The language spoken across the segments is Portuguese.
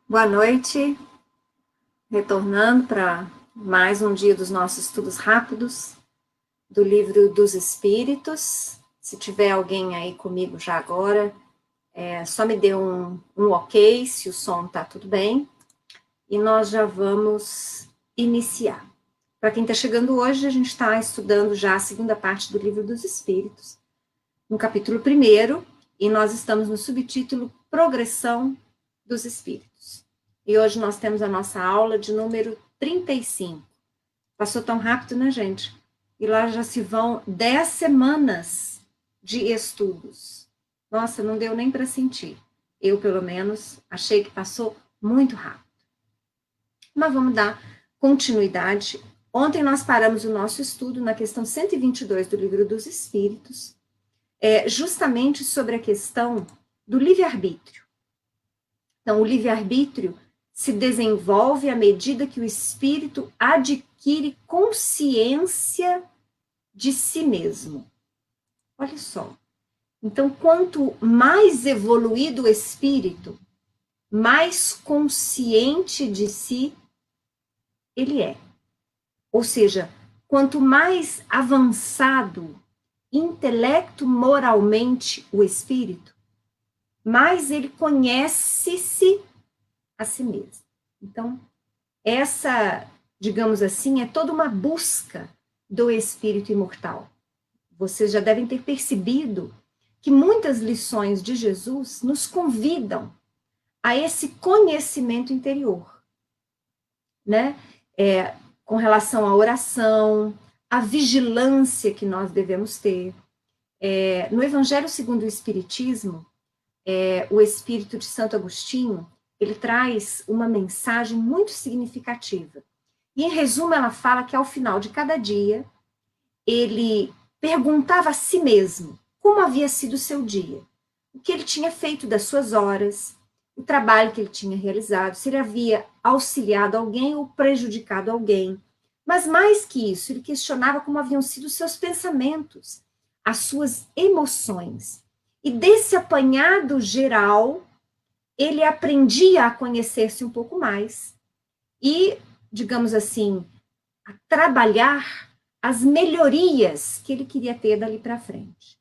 Boa noite, retornando para mais um dia dos nossos estudos rápidos do Livro dos Espíritos. Se tiver alguém aí comigo já agora, só me dê um ok, se o som está tudo bem, e nós já vamos iniciar. Para quem está chegando hoje, a gente está estudando já a segunda parte do Livro dos Espíritos, no capítulo 1, e nós estamos no subtítulo Progressão dos Espíritos. E hoje nós temos a nossa aula de número 35. Passou tão rápido, né, gente? E lá já se vão 10 semanas de estudos. Nossa, não deu nem para sentir. Eu, pelo menos, achei que passou muito rápido. Mas vamos dar continuidade. Ontem nós paramos o nosso estudo na questão 122 do Livro dos Espíritos, justamente sobre a questão do livre-arbítrio. Então, o livre-arbítrio se desenvolve à medida que o espírito adquire consciência de si mesmo. Olha só. Então, quanto mais evoluído o espírito, mais consciente de si ele é. Ou seja, quanto mais avançado intelecto moralmente o espírito, mais ele conhece-se a si mesmo. Então, essa, digamos assim, é toda uma busca do espírito imortal. Vocês já devem ter percebido que muitas lições de Jesus nos convidam a esse conhecimento interior, né? Com relação à oração, à vigilância que nós devemos ter. No Evangelho segundo o Espiritismo, o Espírito de Santo Agostinho, ele traz uma mensagem muito significativa. E, em resumo, ela fala que, ao final de cada dia, ele perguntava a si mesmo como havia sido o seu dia, o que ele tinha feito das suas horas, o trabalho que ele tinha realizado, se ele havia auxiliado alguém ou prejudicado alguém. Mas, mais que isso, ele questionava como haviam sido os seus pensamentos, as suas emoções. E desse apanhado geral, ele aprendia a conhecer-se um pouco mais e, digamos assim, a trabalhar as melhorias que ele queria ter dali para frente.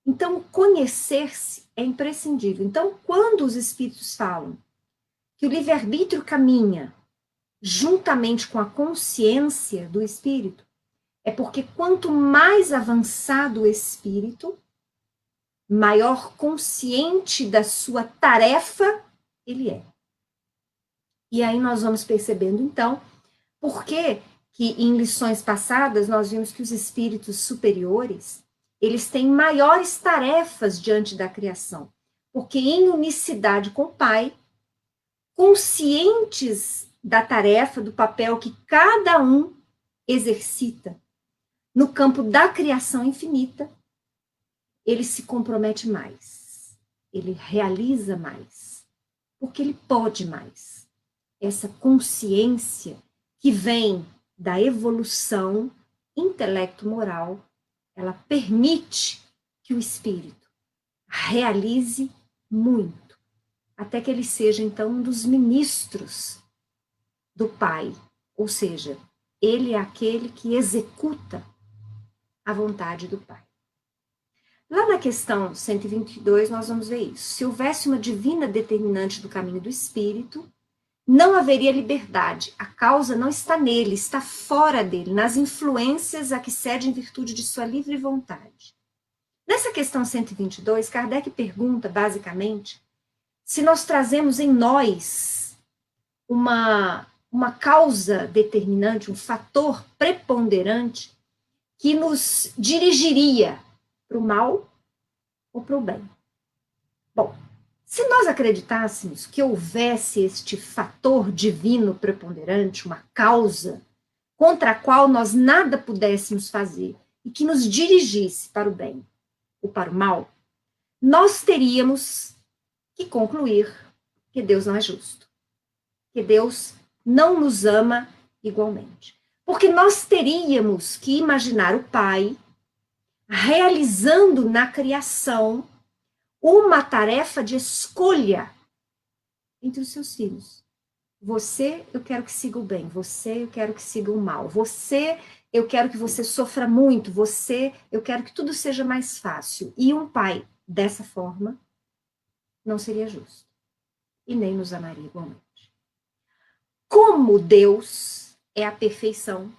Então, conhecer-se é imprescindível. Então, quando os espíritos falam que o livre-arbítrio caminha juntamente com a consciência do espírito, é porque quanto mais avançado o espírito, maior consciente da sua tarefa ele é. E aí nós vamos percebendo, então, por que em lições passadas nós vimos que os espíritos superiores, eles têm maiores tarefas diante da criação, porque em unicidade com o Pai, conscientes da tarefa, do papel que cada um exercita no campo da criação infinita, ele se compromete mais, ele realiza mais, porque ele pode mais. Essa consciência que vem da evolução intelecto-moral, ela permite que o espírito realize muito, até que ele seja, então, um dos ministros do Pai, ou seja, ele é aquele que executa a vontade do Pai. Lá na questão 122, nós vamos ver isso. Se houvesse uma divina determinante do caminho do espírito, não haveria liberdade. A causa não está nele, está fora dele, nas influências a que cede em virtude de sua livre vontade. Nessa questão 122, Kardec pergunta, basicamente, se nós trazemos em nós uma causa determinante, um fator preponderante que nos dirigiria para o mal ou para o bem. Bom, se nós acreditássemos que houvesse este fator divino preponderante, uma causa contra a qual nós nada pudéssemos fazer e que nos dirigisse para o bem ou para o mal, nós teríamos que concluir que Deus não é justo, que Deus não nos ama igualmente. Porque nós teríamos que imaginar o Pai realizando na criação uma tarefa de escolha entre os seus filhos. Você, eu quero que siga o bem. Você, eu quero que siga o mal. Você, eu quero que você sofra muito. Você, eu quero que tudo seja mais fácil. E um pai dessa forma não seria justo. E nem nos amaria igualmente. Como Deus é a perfeição,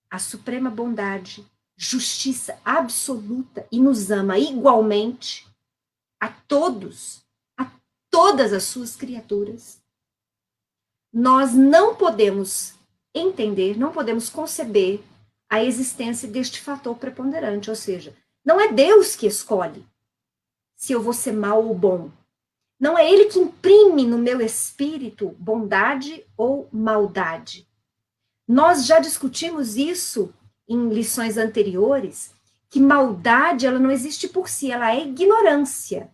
a suprema bondade, justiça absoluta e nos ama igualmente a todos, a todas as suas criaturas, nós não podemos entender, não podemos conceber a existência deste fator preponderante, ou seja, não é Deus que escolhe se eu vou ser mal ou bom. Não é Ele que imprime no meu espírito bondade ou maldade. Nós já discutimos isso em lições anteriores, que maldade ela não existe por si, ela é ignorância.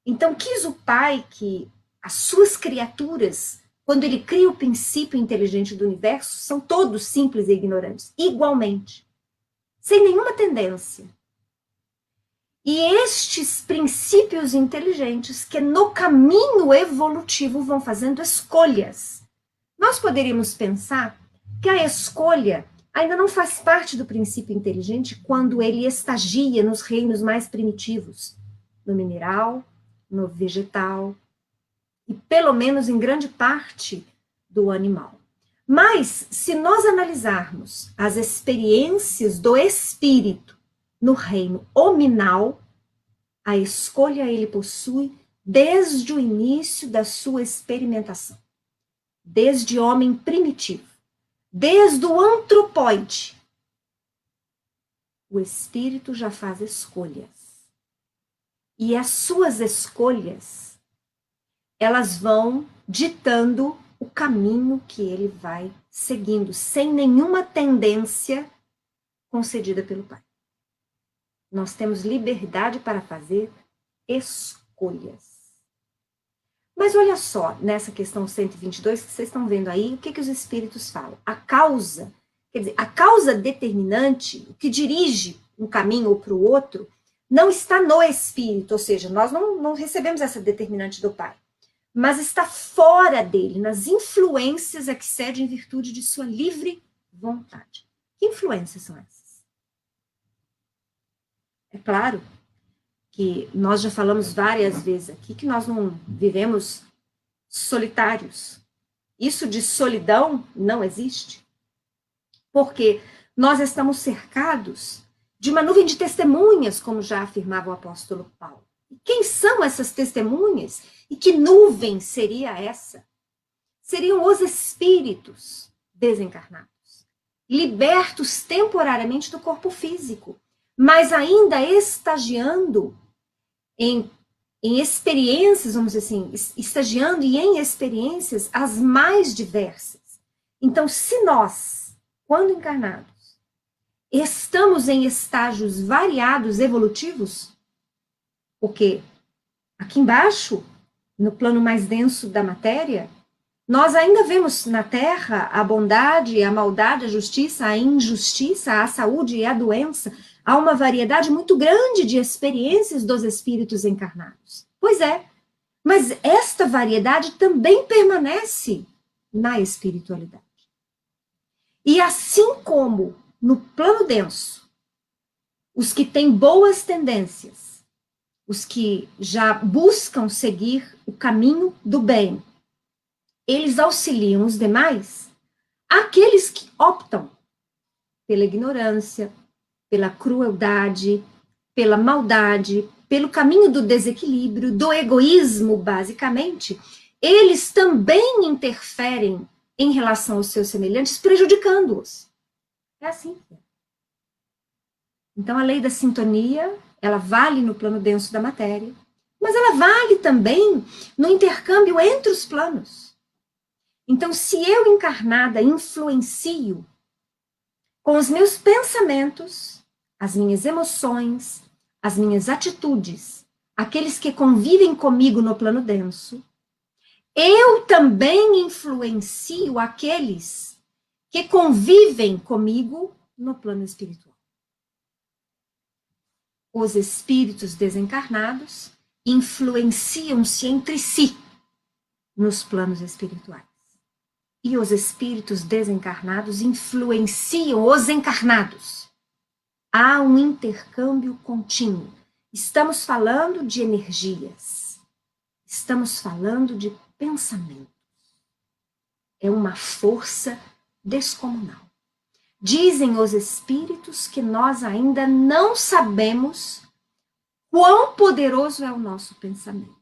Então, quis o Pai que as suas criaturas, quando ele cria o princípio inteligente do universo, são todos simples e ignorantes, igualmente, sem nenhuma tendência. E estes princípios inteligentes que no caminho evolutivo vão fazendo escolhas. Nós poderíamos pensar que a escolha ainda não faz parte do princípio inteligente quando ele estagia nos reinos mais primitivos, no mineral, no vegetal e pelo menos em grande parte do animal. Mas se nós analisarmos as experiências do espírito no reino hominal, a escolha ele possui desde o início da sua experimentação, desde homem primitivo, desde o antropóide. O espírito já faz escolhas. E as suas escolhas, elas vão ditando o caminho que ele vai seguindo, sem nenhuma tendência concedida pelo Pai. Nós temos liberdade para fazer escolhas. Mas olha só, nessa questão 122 que vocês estão vendo aí, o que os espíritos falam? A causa, quer dizer, a causa determinante, o que dirige um caminho ou para o outro, não está no espírito, ou seja, nós não recebemos essa determinante do Pai, mas está fora dele, nas influências a que cede em virtude de sua livre vontade. Que influências são essas? É claro que nós já falamos várias vezes aqui que nós não vivemos solitários. Isso de solidão não existe. Porque nós estamos cercados de uma nuvem de testemunhas, como já afirmava o apóstolo Paulo. E quem são essas testemunhas? E que nuvem seria essa? Seriam os espíritos desencarnados, libertos temporariamente do corpo físico, mas ainda estagiando em experiências, vamos dizer assim, estagiando e em experiências as mais diversas. Então, se nós, quando encarnados, estamos em estágios variados evolutivos, porque aqui embaixo, no plano mais denso da matéria, nós ainda vemos na Terra a bondade, a maldade, a justiça, a injustiça, a saúde e a doença. Há uma variedade muito grande de experiências dos espíritos encarnados. Pois é, mas esta variedade também permanece na espiritualidade. E assim como no plano denso, os que têm boas tendências, os que já buscam seguir o caminho do bem, eles auxiliam os demais, aqueles que optam pela ignorância, pela crueldade, pela maldade, pelo caminho do desequilíbrio, do egoísmo, basicamente, eles também interferem em relação aos seus semelhantes, prejudicando-os. É assim. Então, a lei da sintonia, ela vale no plano denso da matéria, mas ela vale também no intercâmbio entre os planos. Então, se eu encarnada influencio com os meus pensamentos, as minhas emoções, as minhas atitudes, aqueles que convivem comigo no plano denso, eu também influencio aqueles que convivem comigo no plano espiritual. Os espíritos desencarnados influenciam-se entre si nos planos espirituais. e os espíritos desencarnados influenciam os encarnados. Há um intercâmbio contínuo. Estamos falando de energias. Estamos falando de pensamento. É uma força descomunal. Dizem os espíritos que nós ainda não sabemos quão poderoso é o nosso pensamento.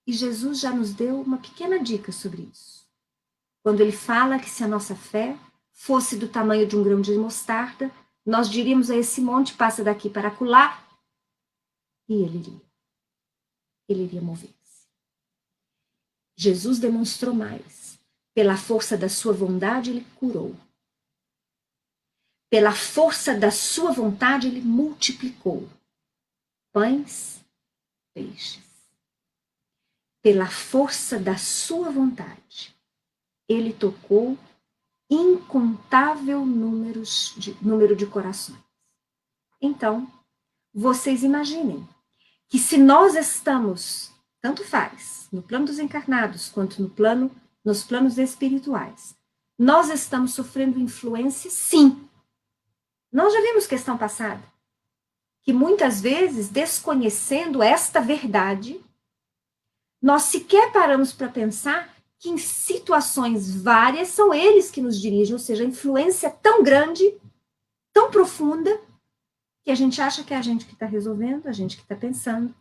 E Jesus já nos deu uma pequena dica sobre isso. Quando ele fala que se a nossa fé fosse do tamanho de um grão de mostarda, nós diríamos a esse monte, passa daqui para acolá, e ele iria mover-se. Jesus demonstrou mais. Pela força da sua vontade, ele curou. Pela força da sua vontade, ele multiplicou pães, peixes. Pela força da sua vontade, ele tocou incontável número de corações. Então, vocês imaginem que se nós estamos, tanto faz, no plano dos encarnados, quanto nos planos espirituais, nós estamos sofrendo influência, sim. Nós já vimos questão passada, que muitas vezes, desconhecendo esta verdade, nós sequer paramos para pensar que em situações várias são eles que nos dirigem, ou seja, a influência é tão grande, tão profunda, que a gente acha que é a gente que está resolvendo, a gente que está pensando,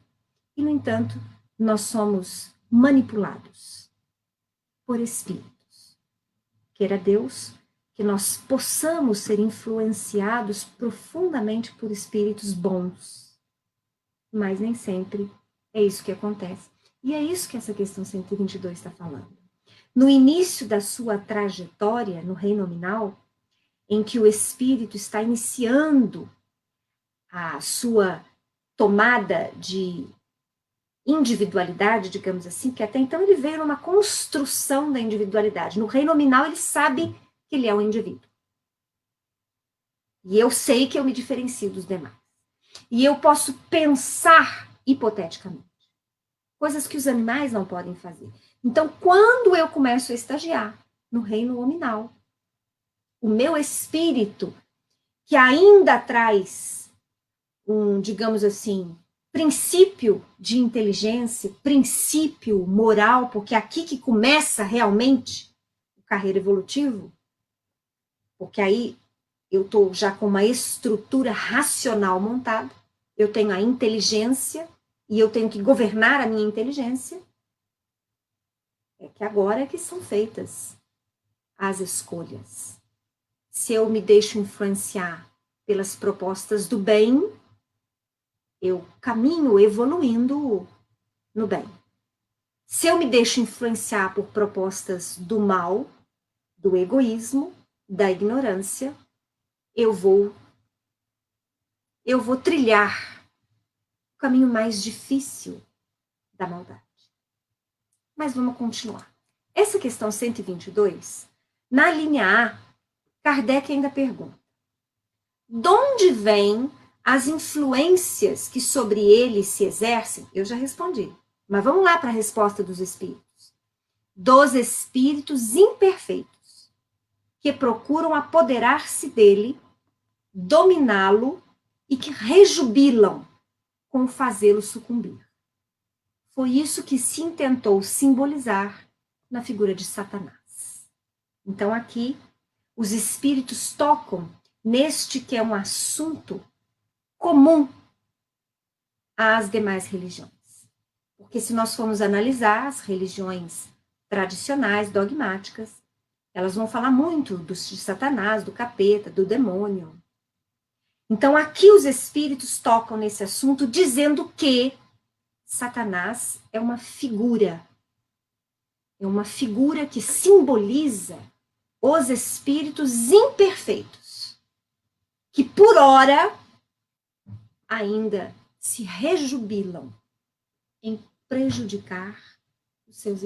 e, no entanto, nós somos manipulados por espíritos. Queira Deus que nós possamos ser influenciados profundamente por espíritos bons, mas nem sempre é isso que acontece. E é isso que essa questão 122 está falando. No início da sua trajetória no reino nominal, em que o espírito está iniciando a sua tomada de individualidade, digamos assim, que até então ele veio numa construção da individualidade. No reino nominal ele sabe que ele é um indivíduo. E eu sei que eu me diferencio dos demais. E eu posso pensar hipoteticamente. Coisas que os animais não podem fazer. Então, quando eu começo a estagiar no reino nominal, o meu espírito, que ainda traz digamos assim, princípio de inteligência, princípio moral, porque é aqui que começa realmente o carreira evolutivo, porque aí eu estou já com uma estrutura racional montada, eu tenho a inteligência e eu tenho que governar a minha inteligência, é que agora é que são feitas as escolhas. Se eu me deixo influenciar pelas propostas do bem, eu caminho evoluindo no bem. Se eu me deixo influenciar por propostas do mal, do egoísmo, da ignorância, eu vou trilhar o caminho mais difícil da maldade. Mas vamos continuar. Essa questão 122, na linha A, Kardec ainda pergunta: de onde vêm as influências que sobre ele se exercem? Eu já respondi, mas vamos lá para a resposta dos espíritos. Dos espíritos imperfeitos, que procuram apoderar-se dele, dominá-lo e que rejubilam com fazê-lo sucumbir. Foi isso que se intentou simbolizar na figura de Satanás. Então aqui, os espíritos tocam neste que é um assunto comum às demais religiões. Porque se nós formos analisar as religiões tradicionais, dogmáticas, elas vão falar muito de Satanás, do capeta, do demônio. Então aqui os espíritos tocam nesse assunto dizendo que Satanás é uma figura que simboliza os espíritos imperfeitos, que por ora ainda se rejubilam em prejudicar os seus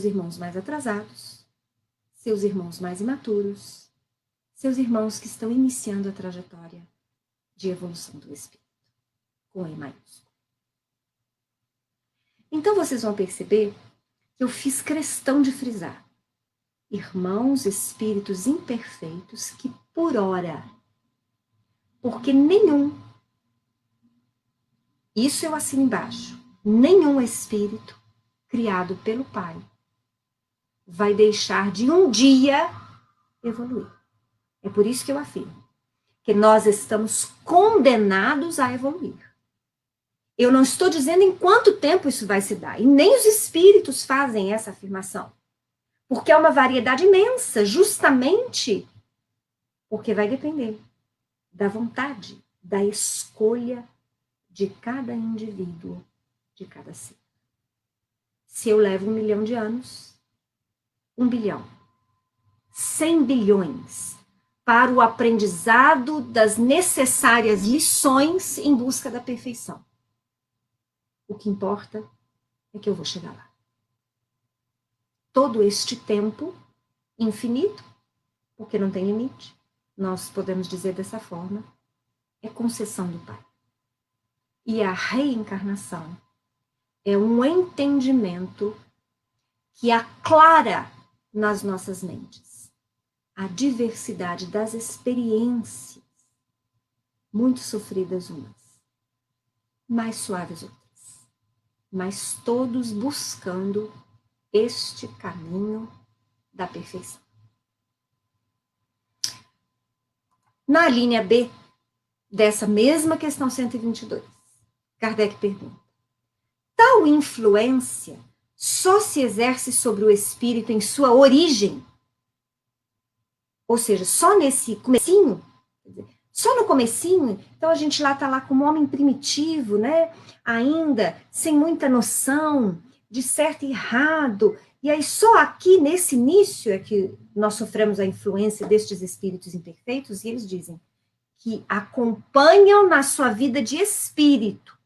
irmãos mais atrasados, seus irmãos mais imaturos, seus irmãos que estão iniciando a trajetória de evolução do espírito, com E maiúsculo. Então vocês vão perceber que eu fiz questão de frisar. Irmãos espíritos imperfeitos que por ora, porque nenhum, isso eu assino embaixo, nenhum espírito criado pelo Pai vai deixar de um dia evoluir. É por isso que eu afirmo que nós estamos condenados a evoluir. Eu não estou dizendo em quanto tempo isso vai se dar, e nem os espíritos fazem essa afirmação, porque é uma variedade imensa, justamente porque vai depender da vontade, da escolha de cada indivíduo, de cada ser. Se eu levo 1 milhão de anos, 1 bilhão, 100 bilhões para o aprendizado das necessárias lições em busca da perfeição. O que importa é que eu vou chegar lá. Todo este tempo infinito, porque não tem limite, nós podemos dizer dessa forma, é concessão do Pai. E a reencarnação é um entendimento que aclara nas nossas mentes a diversidade das experiências, muito sofridas umas, mais suaves outras, mas todos buscando este caminho da perfeição. Na linha B dessa mesma questão 122, Kardec pergunta: tal influência só se exerce sobre o espírito em sua origem? Ou seja, só nesse comecinho? Só no comecinho? Então a gente lá está lá como homem primitivo, né? Ainda sem muita noção de certo e errado. E aí só aqui nesse início é que nós sofremos a influência destes espíritos imperfeitos, e eles dizem que acompanham na sua vida de espírito,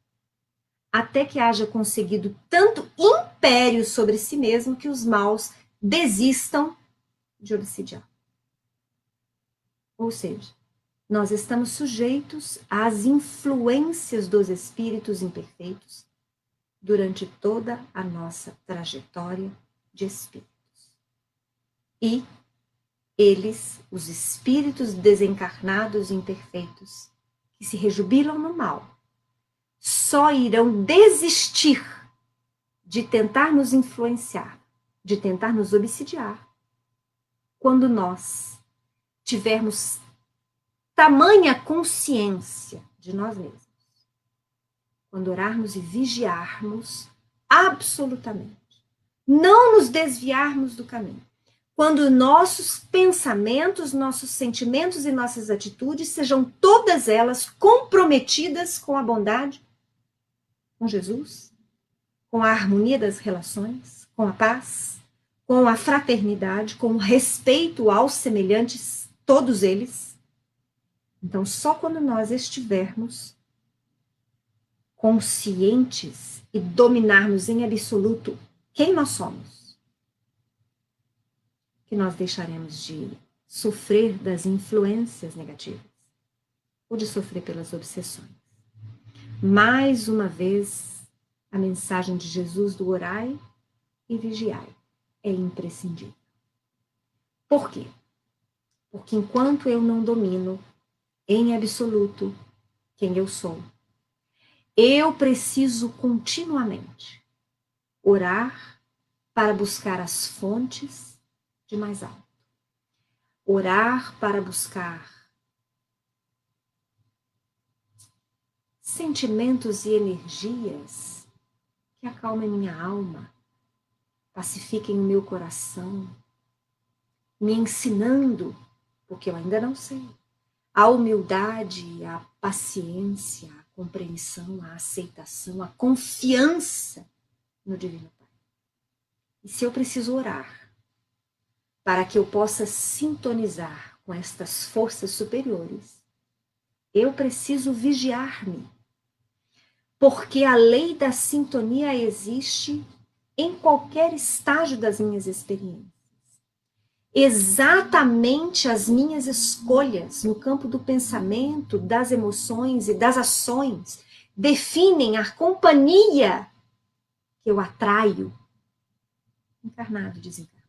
até que haja conseguido tanto império sobre si mesmo que os maus desistam de obsidiar. Ou seja, nós estamos sujeitos às influências dos espíritos imperfeitos durante toda a nossa trajetória de espíritos. E eles, os espíritos desencarnados e imperfeitos, que se rejubilam no mal, só irão desistir de tentar nos influenciar, de tentar nos obsidiar, quando nós tivermos tamanha consciência de nós mesmos, quando orarmos e vigiarmos absolutamente, não nos desviarmos do caminho, quando nossos pensamentos, nossos sentimentos e nossas atitudes sejam todas elas comprometidas com a bondade, com Jesus, com a harmonia das relações, com a paz, com a fraternidade, com o respeito aos semelhantes, todos eles. Então, só quando nós estivermos conscientes e dominarmos em absoluto quem nós somos, que nós deixaremos de sofrer das influências negativas ou de sofrer pelas obsessões. Mais uma vez, a mensagem de Jesus do orai e vigiai é imprescindível. Por quê? Porque enquanto eu não domino em absoluto quem eu sou, eu preciso continuamente orar para buscar as fontes de mais alto. Orar para buscar sentimentos e energias que acalmem minha alma, pacifiquem o meu coração, me ensinando, porque eu ainda não sei, a humildade, a paciência, a compreensão, a aceitação, a confiança no Divino Pai. E se eu preciso orar para que eu possa sintonizar com estas forças superiores, eu preciso vigiar-me, porque a lei da sintonia existe em qualquer estágio das minhas experiências. Exatamente as minhas escolhas no campo do pensamento, das emoções e das ações definem a companhia que eu atraio encarnado e desencarnado.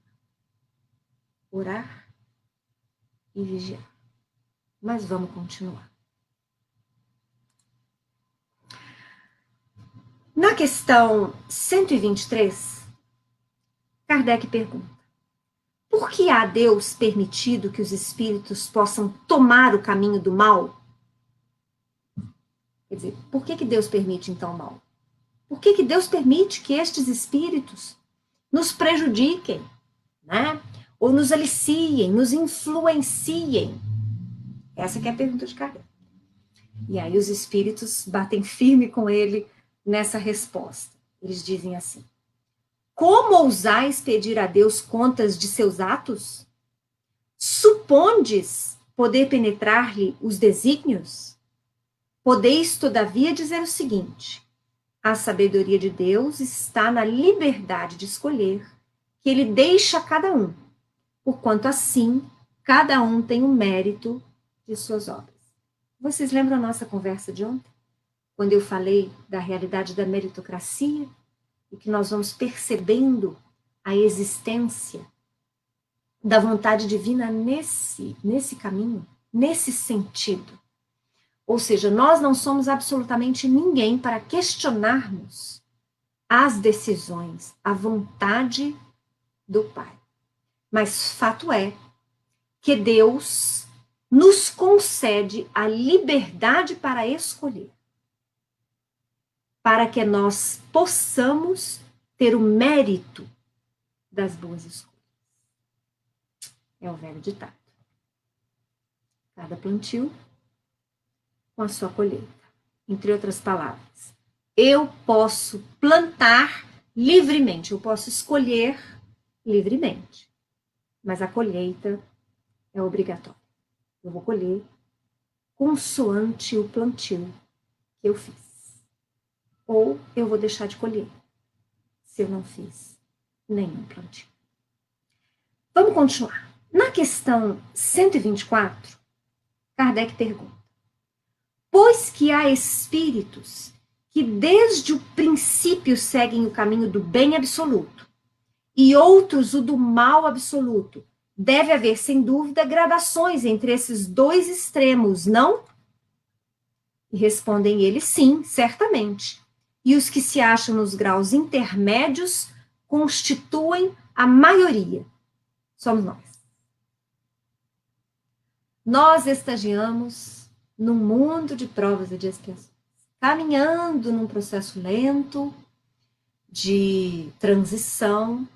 Orar e vigiar. Mas vamos continuar. Na questão 123, Kardec pergunta: por que há Deus permitido que os espíritos possam tomar o caminho do mal? Quer dizer, por que Deus permite então o mal? Por que Deus permite que estes espíritos nos prejudiquem, né? Ou nos aliciem, nos influenciem? Essa que é a pergunta de Kardec. E aí os espíritos batem firme com ele nessa resposta. Eles dizem assim: como ousais pedir a Deus contas de seus atos? Supondes poder penetrar-lhe os desígnios? Podeis, todavia, dizer o seguinte: a sabedoria de Deus está na liberdade de escolher, que ele deixa a cada um, porquanto assim cada um tem o mérito de suas obras. Vocês lembram a nossa conversa de ontem? Quando eu falei da realidade da meritocracia e que nós vamos percebendo a existência da vontade divina nesse caminho, nesse sentido. Ou seja, nós não somos absolutamente ninguém para questionarmos as decisões, a vontade do Pai. Mas fato é que Deus nos concede a liberdade para escolher, para que nós possamos ter o mérito das boas escolhas. É o velho ditado. Cada plantio com a sua colheita. Entre outras palavras, eu posso plantar livremente, eu posso escolher livremente, mas a colheita é obrigatória. Eu vou colher consoante o plantio que eu fiz. Ou eu vou deixar de colher se eu não fiz nenhum plantio. Vamos continuar. Na questão 124, Kardec pergunta: pois que há espíritos que desde o princípio seguem o caminho do bem absoluto e outros o do mal absoluto, deve haver, sem dúvida, gradações entre esses dois extremos, não? E respondem eles: sim, certamente. E os que se acham nos graus intermédios constituem a maioria. Somos nós. Nós estagiamos num mundo de provas e de expiações, caminhando num processo lento de transição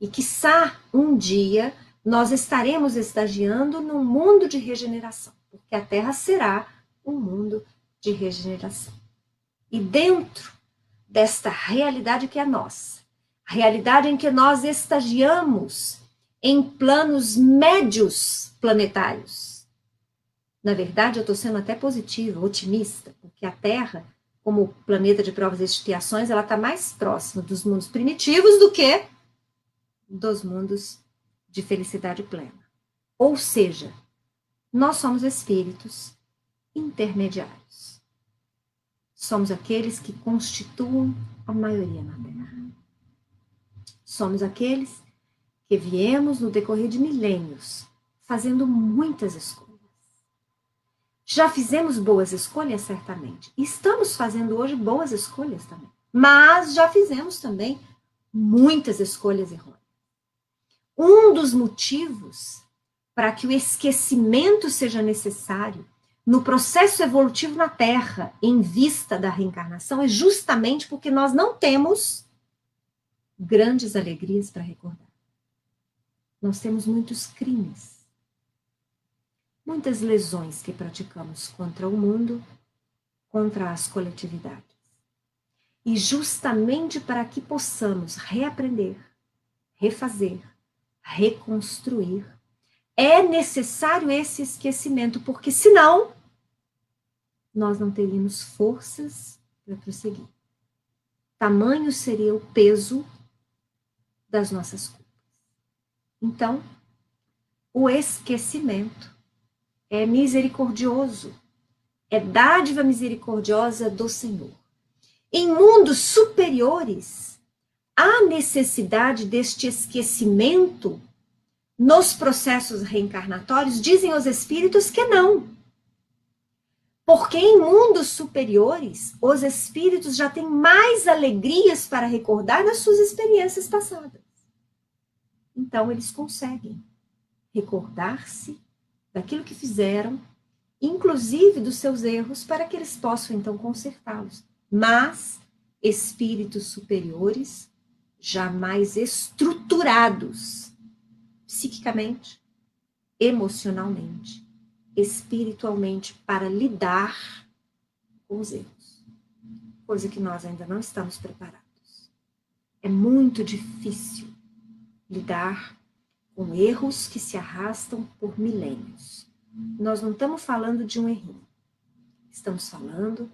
e, quiçá, um dia nós estaremos estagiando num mundo de regeneração, porque a Terra será um mundo de regeneração. E dentro desta realidade que é nossa, a realidade em que nós estagiamos em planos médios planetários. Na verdade, eu estou sendo até positiva, otimista, porque a Terra, como planeta de provas e expiações, ela está mais próxima dos mundos primitivos do que dos mundos de felicidade plena. Ou seja, nós somos espíritos intermediários. Somos aqueles que constituem a maioria na Terra. Somos aqueles que viemos no decorrer de milênios, fazendo muitas escolhas. Já fizemos boas escolhas, certamente. Estamos fazendo hoje boas escolhas também. Mas já fizemos também muitas escolhas errôneas. Um dos motivos para que o esquecimento seja necessário no processo evolutivo na Terra, em vista da reencarnação, é justamente porque nós não temos grandes alegrias para recordar. Nós temos muitos crimes, muitas lesões que praticamos contra o mundo, contra as coletividades. E justamente para que possamos reaprender, refazer, reconstruir, é necessário esse esquecimento, porque senão nós não teríamos forças para prosseguir. Tamanho seria o peso das nossas culpas. Então, o esquecimento é misericordioso, é dádiva misericordiosa do Senhor. Em mundos superiores, há necessidade deste esquecimento nos processos reencarnatórios? Dizem os espíritos que não. Porque em mundos superiores, os espíritos já têm mais alegrias para recordar das suas experiências passadas. Então, eles conseguem recordar-se daquilo que fizeram, inclusive dos seus erros, para que eles possam, então, consertá-los. Mas espíritos superiores, jamais estruturados, psiquicamente, emocionalmente, espiritualmente, para lidar com os erros. Coisa que nós ainda não estamos preparados. É muito difícil lidar com erros que se arrastam por milênios. Nós não estamos falando de um errinho. Estamos falando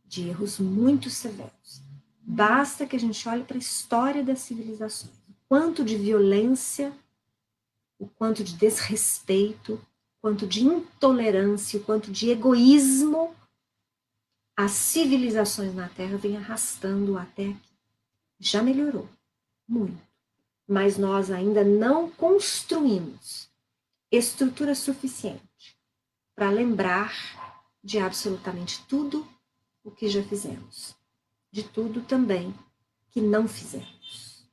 de erros muito severos. Basta que a gente olhe para a história das civilizações. O quanto de violência, o quanto de desrespeito, o quanto de intolerância, o quanto de egoísmo as civilizações na Terra vêm arrastando até aqui. Já melhorou muito, mas nós ainda não construímos estrutura suficiente para lembrar de absolutamente tudo o que já fizemos, de tudo também que não fizemos.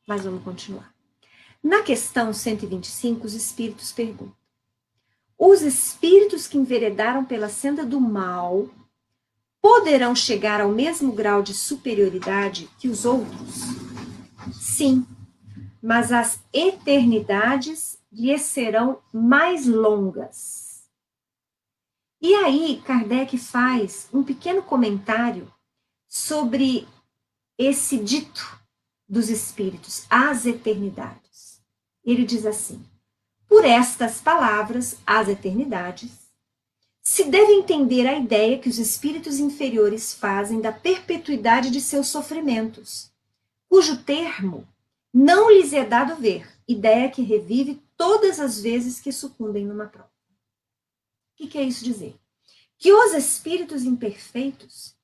Mas vamos continuar. Na questão 125, os espíritos perguntam: os espíritos que enveredaram pela senda do mal poderão chegar ao mesmo grau de superioridade que os outros? Sim, mas as eternidades lhes serão mais longas. E aí, Kardec faz um pequeno comentário sobre esse dito dos espíritos, as eternidades. Ele diz assim: por estas palavras, as eternidades, se deve entender a ideia que os espíritos inferiores fazem da perpetuidade de seus sofrimentos, cujo termo não lhes é dado ver, ideia que revive todas as vezes que sucumbem numa prova. O que quer isso dizer? Que os espíritos imperfeitos,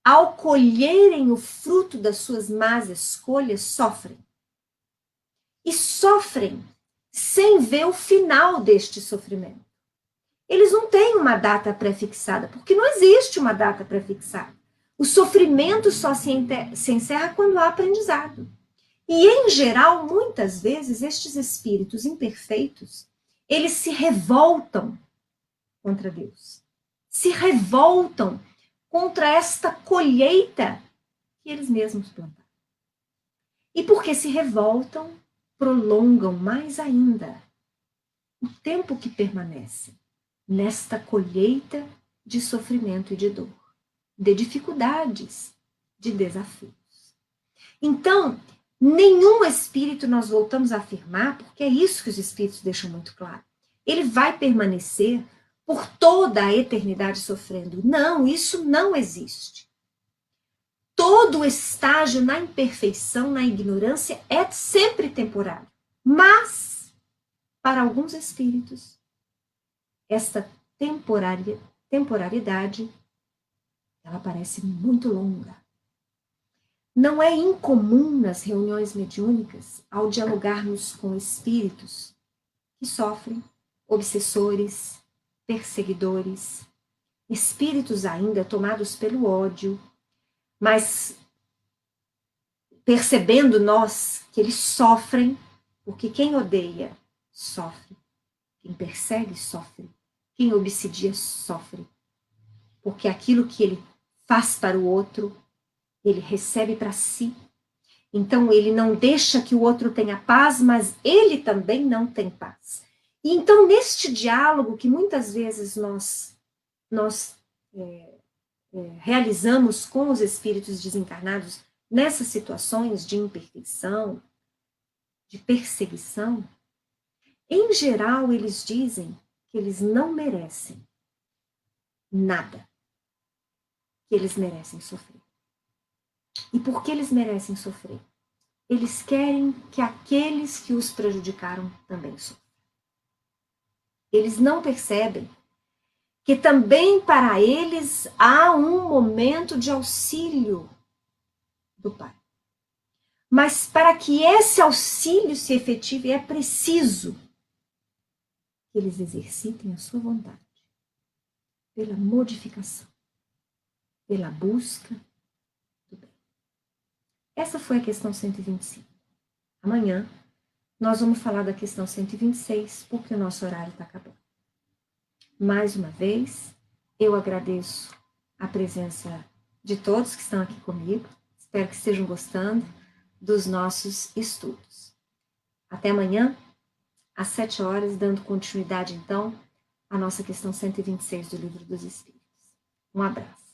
ao colherem o fruto das suas más escolhas, sofrem. E sofrem sem ver o final deste sofrimento. Eles não têm uma data pré-fixada, porque não existe uma data pré-fixada. O sofrimento só se encerra quando há aprendizado. E, em geral, muitas vezes, estes espíritos imperfeitos, eles se revoltam contra Deus. Se revoltam contra esta colheita que eles mesmos plantaram. E porque se revoltam, prolongam mais ainda o tempo que permanece nesta colheita de sofrimento e de dor, de dificuldades, de desafios. Então, nenhum espírito, nós voltamos a afirmar, porque é isso que os espíritos deixam muito claro, ele vai permanecer por toda a eternidade sofrendo. Não, isso não existe. Todo estágio na imperfeição, na ignorância, é sempre temporário. Mas, para alguns espíritos, esta temporalidade, ela parece muito longa. Não é incomum nas reuniões mediúnicas, ao dialogarmos com espíritos que sofrem, obsessores, perseguidores, espíritos ainda tomados pelo ódio, mas percebendo nós que eles sofrem, porque quem odeia sofre, quem persegue sofre, quem obsidia sofre, porque aquilo que ele faz para o outro, ele recebe para si. Então, ele não deixa que o outro tenha paz, mas ele também não tem paz. E então, neste diálogo que muitas vezes nós realizamos com os espíritos desencarnados, nessas situações de imperfeição, de perseguição, em geral, eles dizem que eles não merecem nada, que eles merecem sofrer. E por que eles merecem sofrer? Eles querem que aqueles que os prejudicaram também sofram. Eles não percebem que também para eles há um momento de auxílio do Pai. Mas para que esse auxílio se efetive, é preciso que eles exercitem a sua vontade pela modificação, pela busca do bem. Essa foi a questão 125. Amanhã nós vamos falar da questão 126, porque o nosso horário está acabando. Mais uma vez, eu agradeço a presença de todos que estão aqui comigo. Espero que estejam gostando dos nossos estudos. Até amanhã, às 7 horas, dando continuidade, então, à nossa questão 126 do Livro dos Espíritos. Um abraço.